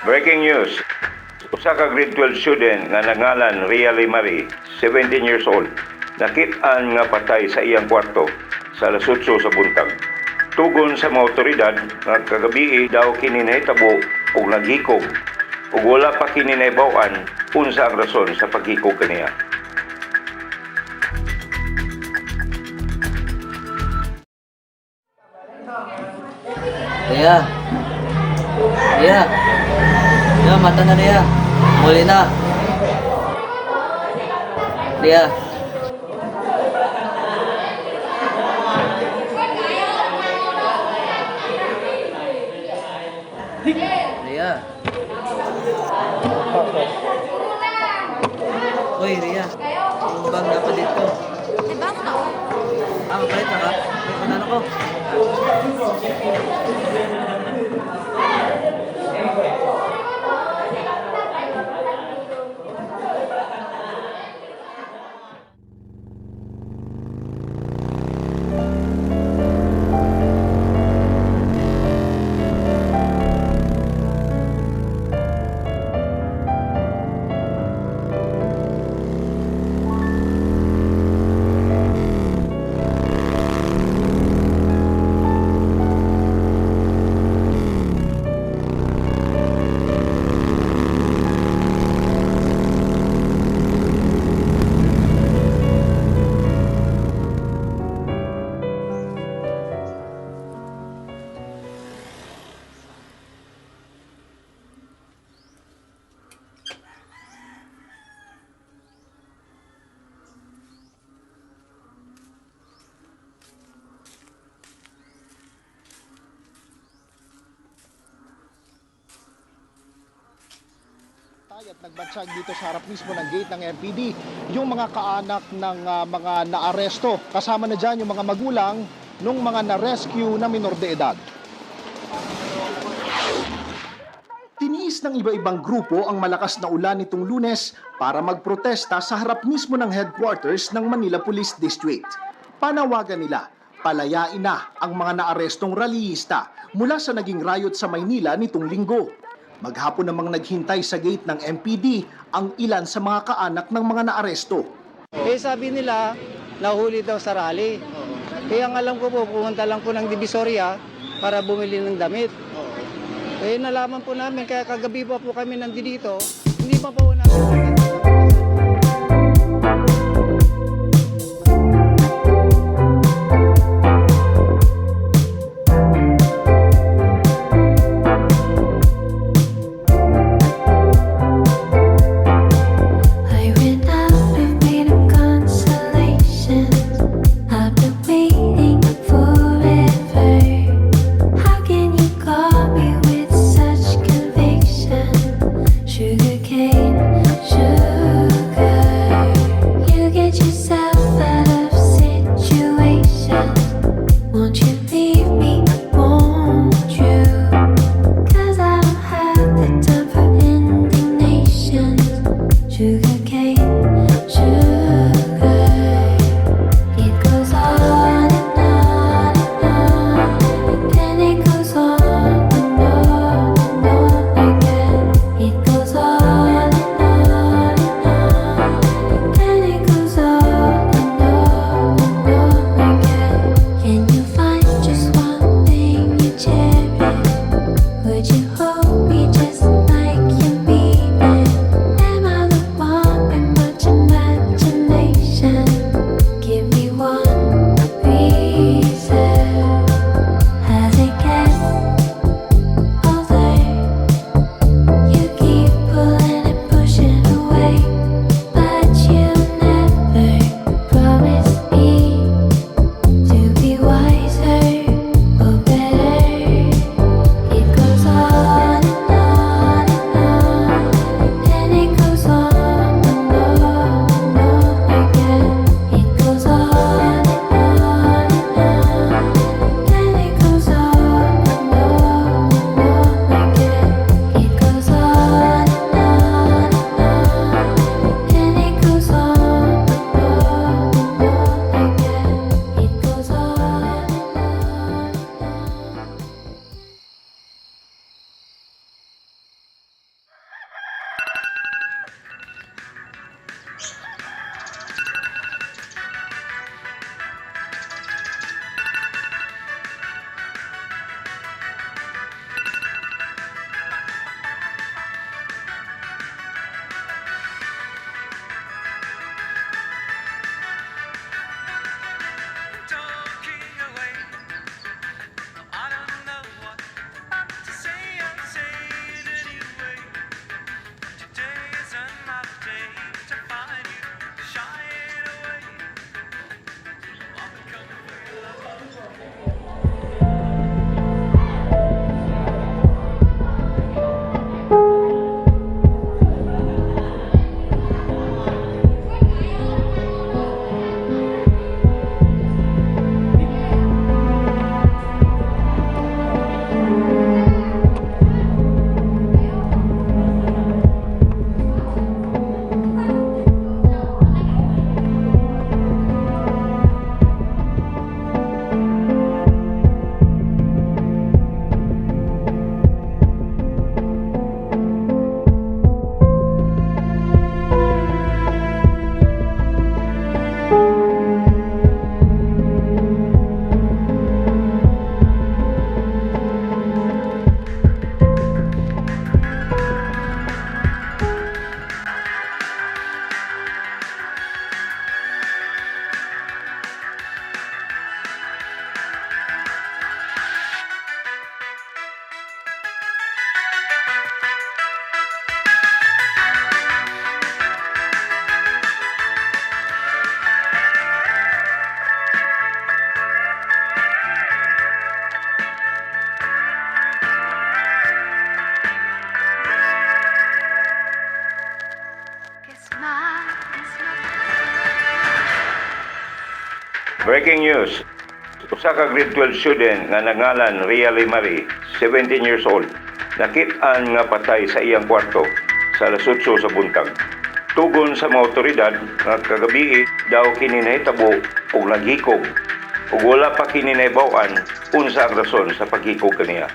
Breaking news. Usa ka grade 12 student nga nangalan Ria Marie, 17 years old, nakit-an nga patay sa iyang kwarto sa alas 8 sa buntag. Tugon sa mga otoridad nga kagabi daw kini nahitabo og naghikog ug wala pa kini nahibaw-an unsa ang rason sa paghikog kaniya. Ria. Ria. Ria, mata na Ria. Muli na. Ria. Ria. Uy, Ria. Yung bag dapat dito. Diba mo na ako? Palit na ka? Palit na ko. At nagbansag dito sa harap mismo ng gate ng MPD yung mga kaanak ng mga naaresto. Kasama na dyan yung mga magulang nung mga na-rescue na minor de edad. Tiniis ng iba-ibang grupo ang malakas na ulan nitong Lunes para magprotesta sa harap mismo ng headquarters ng Manila Police District. Panawagan nila, palayain na ang mga naarestong rallyista mula sa naging riot sa Maynila nitong linggo. Maghapon namang naghintay sa gate ng MPD ang ilan sa mga kaanak ng mga naaresto. Sabi nila, nahuli daw sa rally. Kaya ang alam ko po, pumunta lang po ng Divisoria para bumili ng damit. Nalaman po namin, kaya kagabi pa po kami nandito, hindi pa po namin. Sugarcane Breaking news. Usa ka grade 12 student nga nangalan Ria Marie, 17 years old, nakit-an nga patay sa iyang kwarto sa alas 8 sa buntag. Tugon sa mga otoridad nga kagabi daw kini nahitabo og naghikog ug wala pa kini nahibaw-an unsa ang rason sa paghikog kaniya.